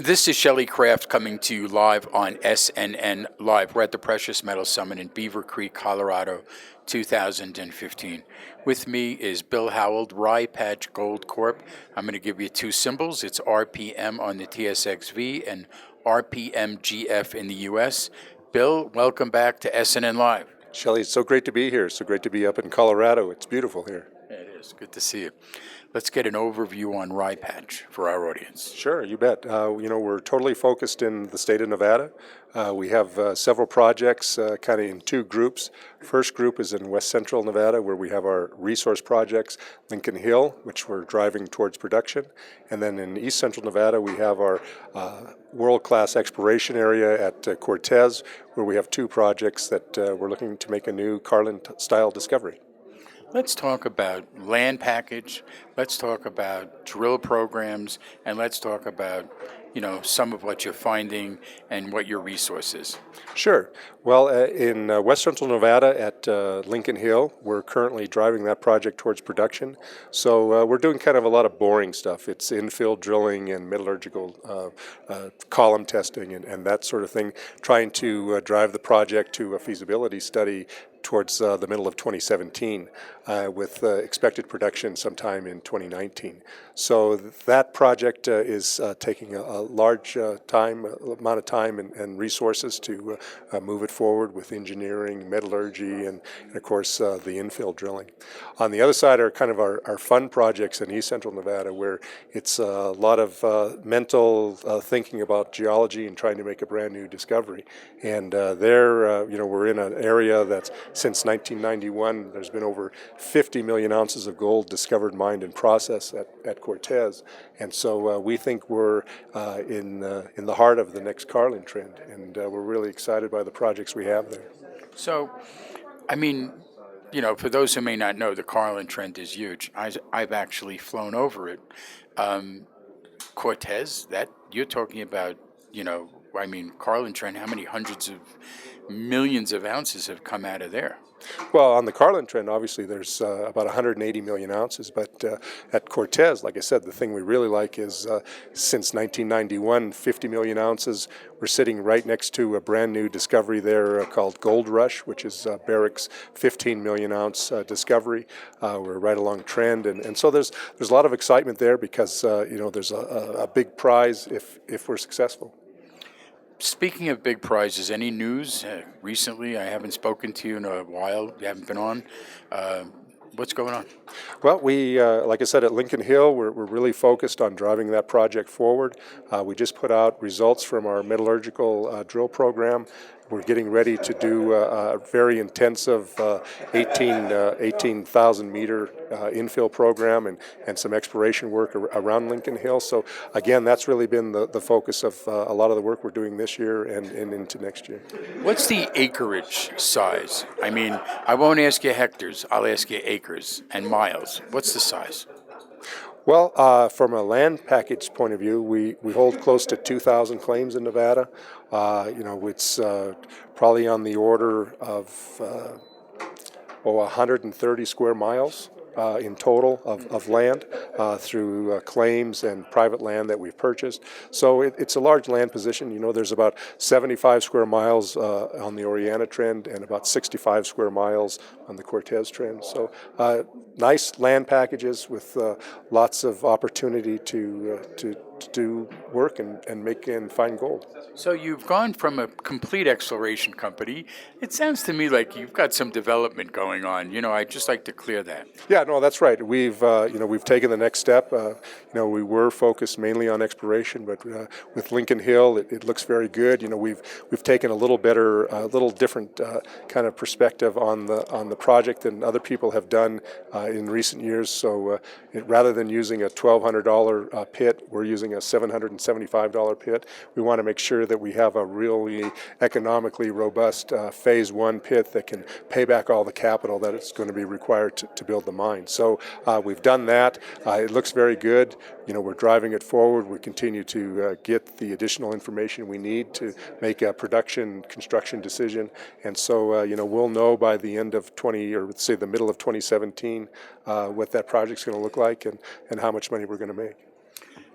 This is Shelley Craft coming to you live on SNN Live. We're at the Precious Metal Summit in Beaver Creek, Colorado, 2015. With me is Bill Howell, Rye Patch Gold Corp. I'm going to give you two symbols. It's RPM on the TSXV and RPMGF in the US. Bill, welcome back to SNN Live. Shelley, it's so great to be here. So great to be up in Colorado. It's beautiful here. It is. Good to see you. Let's get an overview on Rye Patch for our audience. Sure, you bet. We're totally focused in the state of Nevada. We have several projects kind of in two groups. First group is in west central Nevada, where we have our resource projects, Lincoln Hill, which we're driving towards production. And then in east central Nevada, we have our world-class exploration area at Cortez, where we have two projects that we're looking to make a new Carlin-style discovery. Let's talk about land package, let's talk about drill programs, and let's talk about, some of what you're finding and what your resource is. Sure. Well, in west central Nevada at Lincoln Hill, we're currently driving that project towards production. So we're doing kind of a lot of boring stuff. It's infill drilling and metallurgical column testing and that sort of thing, trying to drive the project to a feasibility study towards the middle of 2017 with expected production sometime in 2019. So that project is taking a large amount of time and resources to move it forward with engineering, metallurgy, and of course the infill drilling. On the other side are kind of our fun projects in east central Nevada, where it's a lot of mental thinking about geology and trying to make a brand new discovery. And we're in an area that's since 1991, there's been over 50 million ounces of gold discovered, mined, and processed at Cortez. And so we think we're in the heart of the next Carlin trend, and we're really excited by the projects we have there. So, for those who may not know, the Carlin trend is huge. I've actually flown over it. Cortez, that you're talking about, Carlin trend, how many hundreds of millions of ounces have come out of there? Well, on the Carlin trend, obviously, there's about 180 million ounces. But at Cortez, like I said, the thing we really like is since 1991, 50 million ounces. We're sitting right next to a brand new discovery there called Gold Rush, which is Barrick's 15 million ounce discovery. We're right along trend. And so there's a lot of excitement there because, there's a big prize if we're successful. Speaking of big prizes, any news recently? I haven't spoken to you in a while. You haven't been on. What's going on? Well, we, like I said, at Lincoln Hill, we're really focused on driving that project forward. We just put out results from our metallurgical drill program. We're getting ready to do a very intensive 18,000 meter infill program and some exploration work around Lincoln Hill. So again, that's really been the focus of a lot of the work we're doing this year and into next year. What's the acreage size? I won't ask you hectares, I'll ask you acres and miles. What's the size? Well, from a land package point of view, we hold close to 2,000 claims in Nevada. It's probably on the order of 130 square miles in total of land through claims and private land that we've purchased. So it's a large land position. There's about 75 square miles on the Oriana trend and about 65 square miles on the Cortez trend. So nice land packages with lots of opportunity to do work and make and find gold. So you've gone from a complete exploration company. It sounds to me like you've got some development going on. I'd just like to clear that. Yeah, no, that's right. We've taken the next step. We were focused mainly on exploration, but with Lincoln Hill, it looks very good. We've taken a little different kind of perspective on the project than other people have done in recent years. So rather than using a $1,200 pit, we're using a $775 pit. We want to make sure that we have a really economically robust phase one pit that can pay back all the capital that it's going to be required to build the mine. So we've done that. It looks very good. We're driving it forward. We continue to get the additional information we need to make a production construction decision. And so, we'll know by the end of the middle of 2017 what that project's going to look like and how much money we're going to make.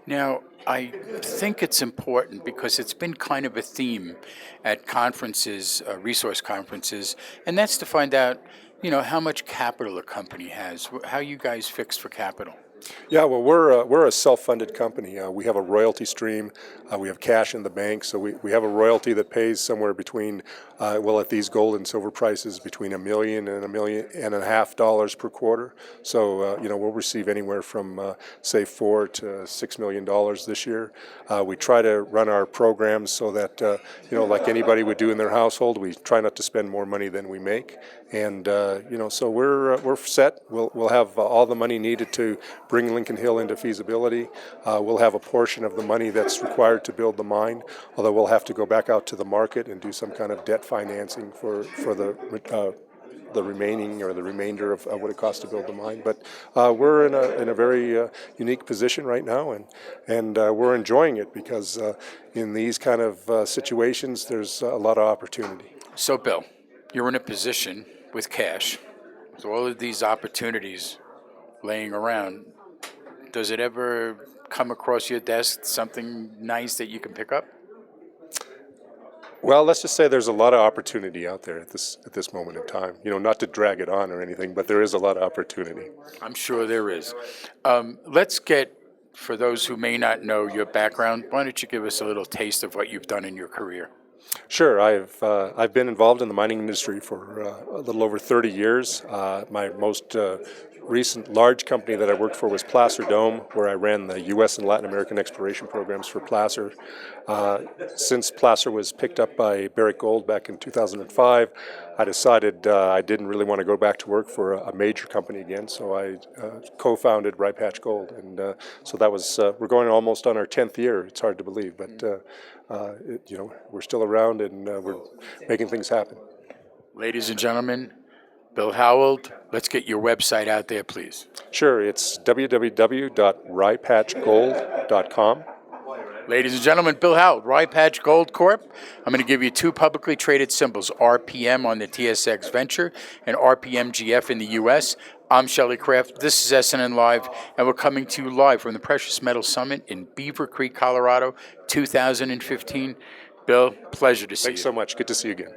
Now, I think it's important because it's been kind of a theme at conferences, resource conferences, and that's to find out, how much capital a company has, how you guys fix for capital. Yeah, well, we're a self-funded company. We have a royalty stream. We have cash in the bank, so we have a royalty that pays somewhere between, well, at these gold and silver prices, between $1.5 million per quarter. So we'll receive anywhere from say $4 to $6 million this year. We try to run our programs so that like anybody would do in their household, we try not to spend more money than we make. And so we're set. We'll have all the money needed to bring Lincoln Hill into feasibility. We'll have a portion of the money that's required to build the mine, although we'll have to go back out to the market and do some kind of debt financing for the remaining or the remainder of what it costs to build the mine. But we're in a very unique position right now, and we're enjoying it because in these kind of situations, there's a lot of opportunity. So, Bill, you're in a position with cash, with all of these opportunities laying around. Does it ever come across your desk something nice that you can pick up? Well, let's just say there's a lot of opportunity out there at this moment in time. Not to drag it on or anything, but there is a lot of opportunity. I'm sure there is. Let's get, for those who may not know your background, why don't you give us a little taste of what you've done in your career? Sure, I've been involved in the mining industry for a little over 30 years. My most recent large company that I worked for was Placer Dome, where I ran the U.S. and Latin American exploration programs for Placer. Since Placer was picked up by Barrick Gold back in 2005, I decided I didn't really want to go back to work for a major company again, so I co-founded Rye Patch Gold, and so that was we're going almost on our 10th year. It's hard to believe, but we're still around and we're making things happen. Ladies and gentlemen, Bill Howald, let's get your website out there, please. Sure, it's www.ryepatchgold.com. Ladies and gentlemen, Bill Howald, Rye Patch Gold Corp. I'm going to give you two publicly traded symbols, RPM on the TSX Venture and RPMGF in the U.S. I'm Shelley Craft. This is SNN Live, and we're coming to you live from the Precious Metals Summit in Beaver Creek, Colorado, 2015. Bill, pleasure to see you. Thanks so much. Good to see you again.